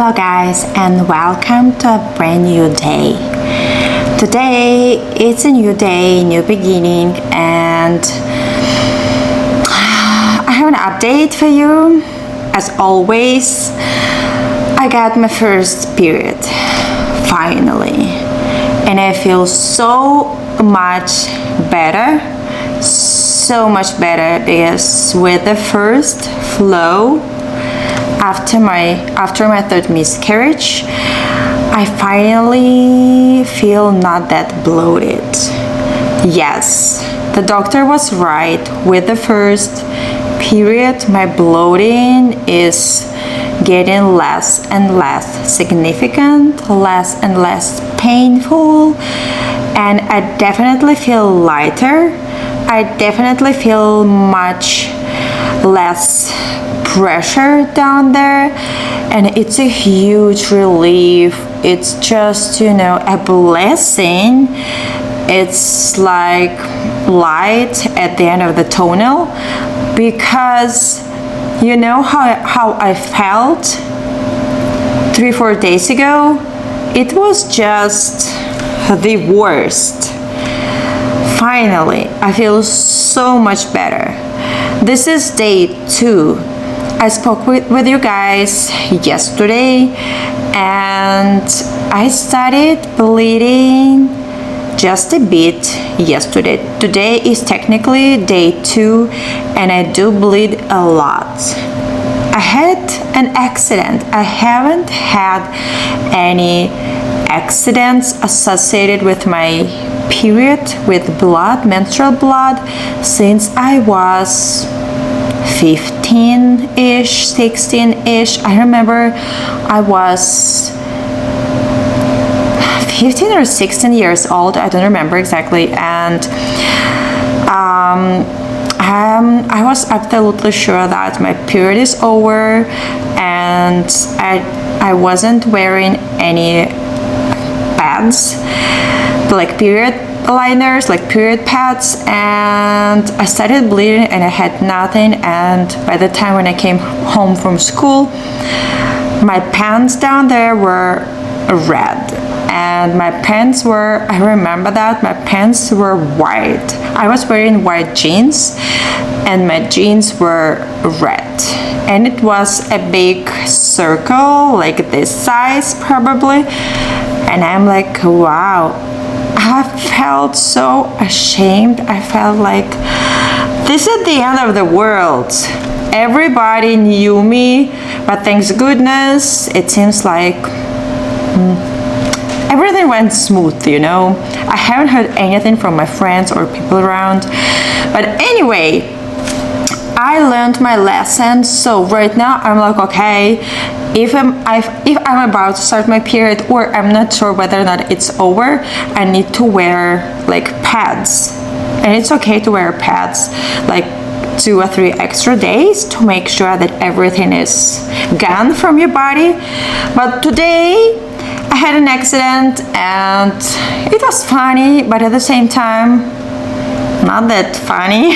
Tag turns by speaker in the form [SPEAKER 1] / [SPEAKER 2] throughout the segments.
[SPEAKER 1] Hello guys, and welcome to a brand new day. Today it's a new day, new beginning, and I have an update for you. As always, I got my first period finally, and I feel so much better, because with the first flow after my third miscarriage, I finally feel not that bloated. Yes, the doctor was right. With the first period, my bloating is getting less and less significant, less and less painful, and I definitely feel lighter. I definitely feel much less pressure down there, and it's a huge relief. It's just, a blessing. It's like light at the end of the tunnel, because you know how I felt 3-4 days ago. It was just the worst. Finally, I feel so much better. This is day 2. I spoke with you guys yesterday, and I started bleeding just a bit yesterday. Today is technically day 2, and I do bleed a lot. I had an accident. I haven't had any accidents associated with my period, with blood, menstrual blood, since I was 15-ish, 16-ish. I remember I was 15 or 16 years old. I don't remember exactly. And I was absolutely sure that my period is over, and I wasn't wearing any pads, like period liners, like period pads, and I started bleeding and I had nothing. And by the time when I came home from school, my pants down there were red, and my pants were, I remember that my pants were white. I was wearing white jeans, and my jeans were red, and it was a big circle, like this size probably. And I'm like, wow, I felt so ashamed. I felt like this is the end of the world. Everybody knew me, but thanks goodness, it seems like everything went smooth, I haven't heard anything from my friends or people around. But anyway, I learned my lesson. So right now I'm like, okay, if I'm about to start my period, or I'm not sure whether or not it's over, I need to wear like pads. And it's okay to wear pads like 2 or 3 extra days to make sure that everything is gone from your body. But today I had an accident, and it was funny, but at the same time not that funny.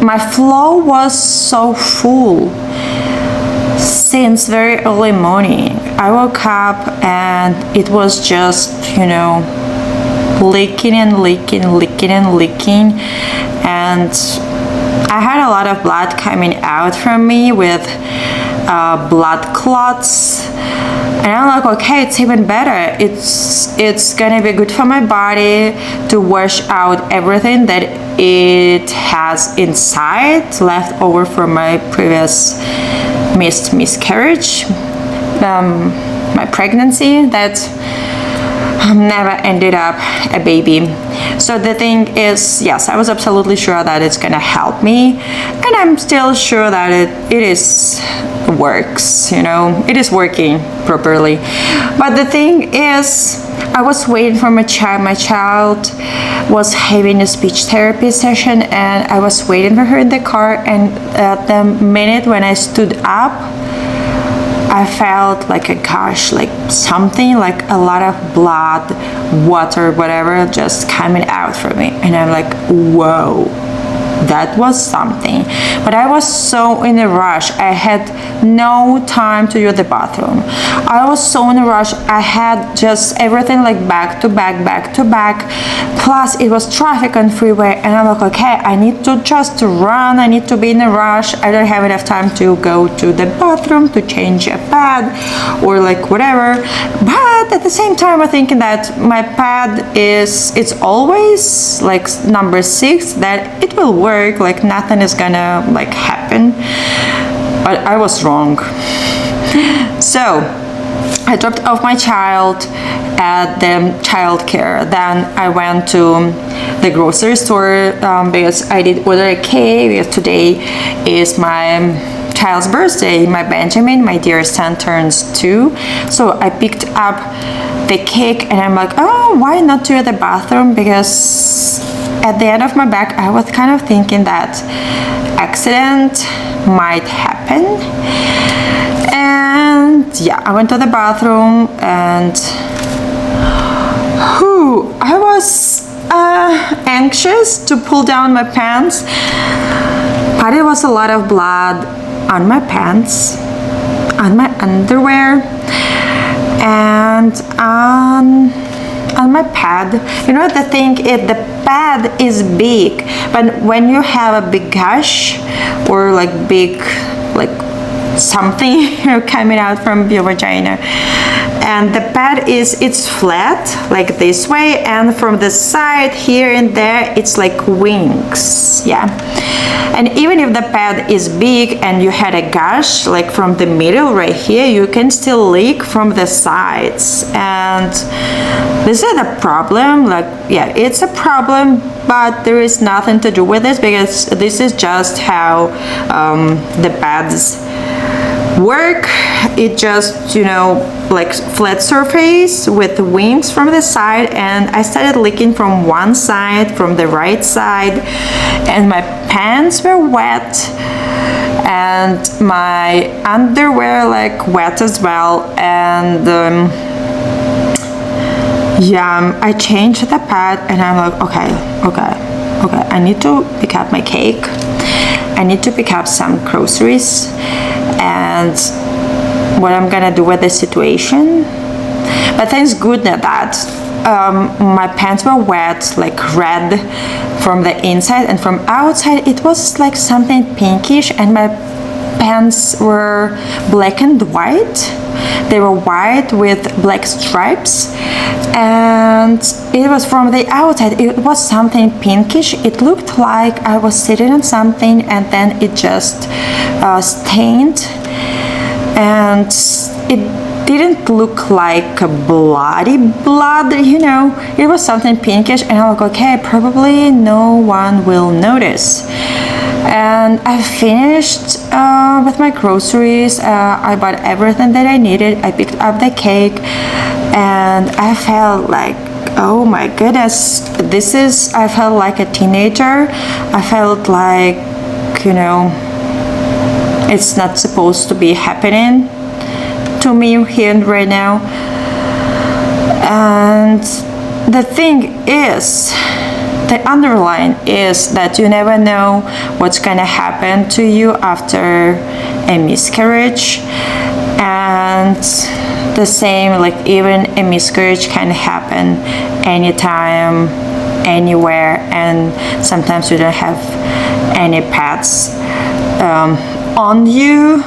[SPEAKER 1] My flow was so full since very early morning. I woke up and it was just, leaking and leaking, and I had a lot of blood coming out from me with blood clots. And I'm like, okay, it's even better. It's gonna be good for my body to wash out everything that it has inside, left over from my previous miscarriage, my pregnancy that never ended up a baby. So the thing is, yes, I was absolutely sure that it's gonna help me, and I'm still sure that it works. It is working properly. But the thing is, I was waiting for my child. My child was having a speech therapy session, and I was waiting for her in the car. And at the minute when I stood up, I felt like something like a lot of blood, water, whatever, just coming out from me. And I'm like, whoa, that was something. But I was so in a rush. I had no time to use the bathroom. I was so in a rush. I had just everything like back to back. Plus it was traffic on freeway, and I'm like, okay, I need to just run. I need to be in a rush. I don't have enough time to go to the bathroom to change a pad or like whatever. But at the same time, I'm thinking that my pad it's always like number 6, that it will work, like nothing is gonna like happen. But I was wrong. So I dropped off my child at the childcare. Then I went to the grocery store because I did order a cake, because today is my child's birthday. My Benjamin, my dearest son, turns 2. So I picked up the cake and I'm like, oh, why not to the bathroom? Because at the end of my back, I was kind of thinking that accident might happen. And yeah, I went to the bathroom and I was anxious to pull down my pants, but it was a lot of blood on my pants, on my underwear, and on my pad. You know, the thing is, the pad is big, but when you have a big gush or like big like something coming out from your vagina, and the pad it's flat like this way, and from the side here and there it's like wings. Yeah. And even if the pad is big and you had a gush like from the middle right here, you can still leak from the sides. And this is a problem. Like, yeah, it's a problem, but there is nothing to do with this, because this is just how the pads work. It just, you know, like flat surface with wings from the side, and I started leaking from one side, from the right side, and my pants were wet and my underwear like wet as well. And yeah, I changed the pad and I'm like, okay, I need to pick up my cake, I need to pick up some groceries, and what I'm gonna do with the situation. But thanks good that my pants were wet, like red from the inside, and from outside it was like something pinkish, and my pants were black and white. They were white with black stripes, and it was from the outside, it was something pinkish. It looked like I was sitting on something and then it just stained, and it didn't look like a bloody blood, you know. It was something pinkish, and I'm like, okay, probably no one will notice. And I finished with my groceries. I bought everything that I needed. I picked up the cake, and I felt like, oh my goodness, I felt like a teenager. I felt like, you know, it's not supposed to be happening to me here and right now. And the thing is, the underline is that you never know what's gonna happen to you after a miscarriage. And the same, like even a miscarriage can happen anytime, anywhere, and sometimes you don't have any pads on you,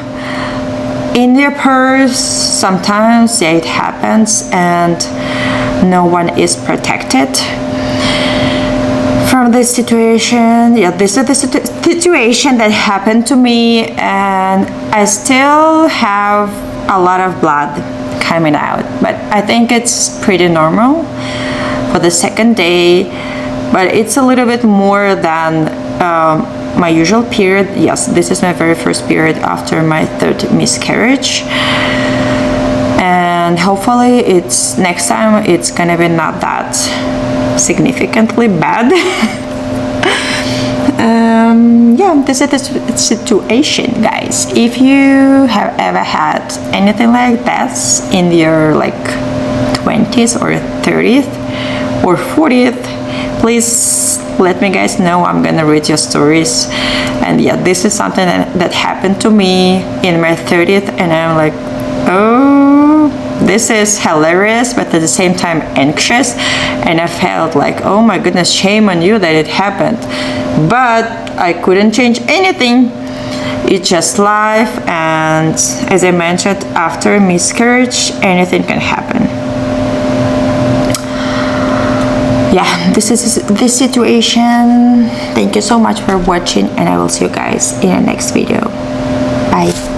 [SPEAKER 1] in your purse. Sometimes, yeah, it happens, and no one is protected from this situation. Yeah, this is the situation that happened to me, and I still have a lot of blood coming out, but I think it's pretty normal for the second day. But it's a little bit more than my usual period. Yes, this is my very first period after my third miscarriage, and hopefully next time it's gonna be not that significantly bad. Yeah, this is the situation, guys. If you have ever had anything like that in your like 20s or 30th or 40th, please let me guys know. I'm gonna read your stories. And yeah, this is something that happened to me in my 30th, and I'm like, oh, this is hilarious, but at the same time anxious. And I felt like, oh my goodness, shame on you that it happened. But I couldn't change anything. It's just life, and as I mentioned, after miscarriage, anything can happen. Yeah, this is the situation. Thank you so much for watching, and I will see you guys in the next video. Bye.